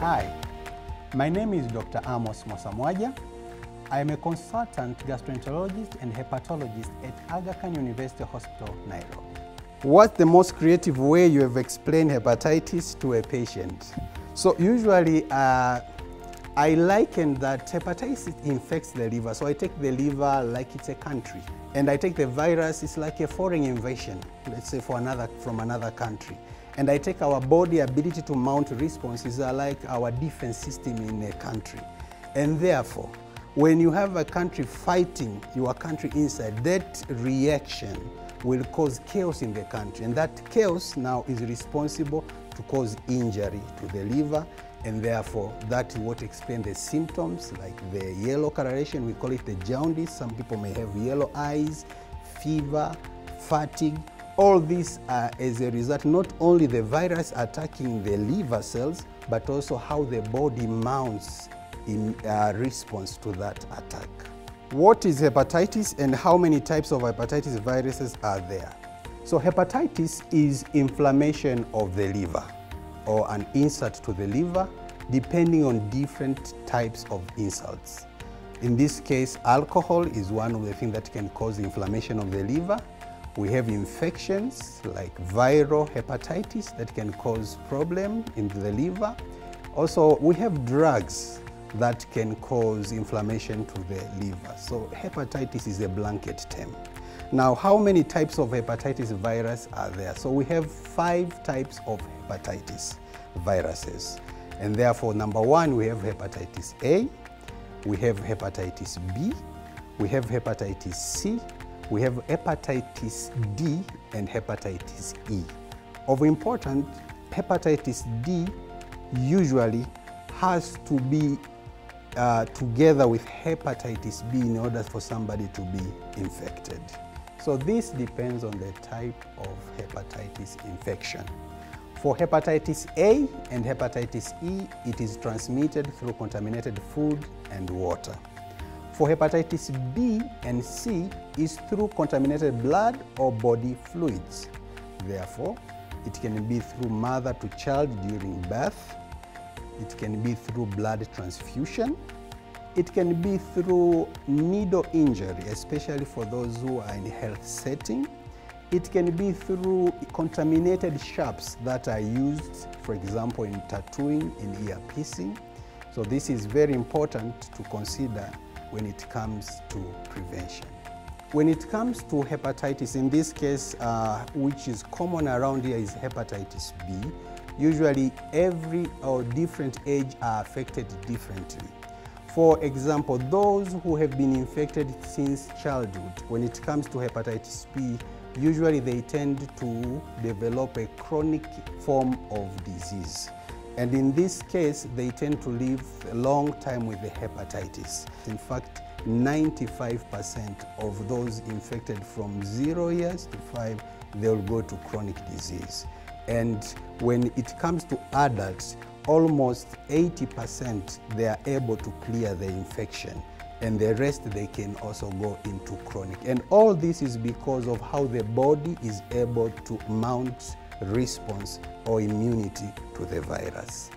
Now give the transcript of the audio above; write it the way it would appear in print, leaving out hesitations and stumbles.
Hi, my name is Dr. Amos Mwasamwaja. I am a consultant gastroenterologist and hepatologist at Aga Khan University Hospital, Nairobi. What's the most creative way you have explained hepatitis to a patient? So usually I liken that hepatitis infects the liver. So I take the liver like it's a country. And I take the virus, it's like a foreign invasion, let's say from another country. And I take our body ability to mount responses like our defense system in a country. And therefore, when you have a country fighting your country inside, that reaction will cause chaos in the country. And that chaos now is responsible to cause injury to the liver. And therefore, that is what explains the symptoms like the yellow coloration. We call it the jaundice. Some people may have yellow eyes, fever, fatigue. All these are as a result, not only the virus attacking the liver cells, but also how the body mounts in response to that attack. What is hepatitis and how many types of hepatitis viruses are there? So hepatitis is inflammation of the liver or an insult to the liver, depending on different types of insults. In this case, alcohol is one of the things that can cause inflammation of the liver. We have infections like viral hepatitis that can cause problem in the liver. Also, we have drugs that can cause inflammation to the liver. So hepatitis is a blanket term. Now, how many types of hepatitis virus are there? So we have 5 types of hepatitis viruses. And therefore, number 1, we have hepatitis A, we have hepatitis B, we have hepatitis C, we have hepatitis D and hepatitis E. Of importance, hepatitis D usually has to be together with hepatitis B in order for somebody to be infected. So this depends on the type of hepatitis infection. For hepatitis A and hepatitis E, it is transmitted through contaminated food and water. For hepatitis B and C is through contaminated blood or body fluids. Therefore, it can be through mother to child during birth. It can be through blood transfusion. It can be through needle injury, especially for those who are in a health setting. It can be through contaminated sharps that are used, for example, in tattooing, in ear piercing. So this is very important to consider when it comes to prevention. When it comes to hepatitis, in this case, which is common around here is hepatitis B, usually every or different age are affected differently. For example, those who have been infected since childhood, when it comes to hepatitis B, usually they tend to develop a chronic form of disease. And in this case, they tend to live a long time with the hepatitis. In fact, 95% of those infected from 0 years to 5, they'll go to chronic disease. And when it comes to adults, almost 80% they are able to clear the infection. And the rest, they can also go into chronic. And all this is because of how the body is able to mount response or immunity to the virus.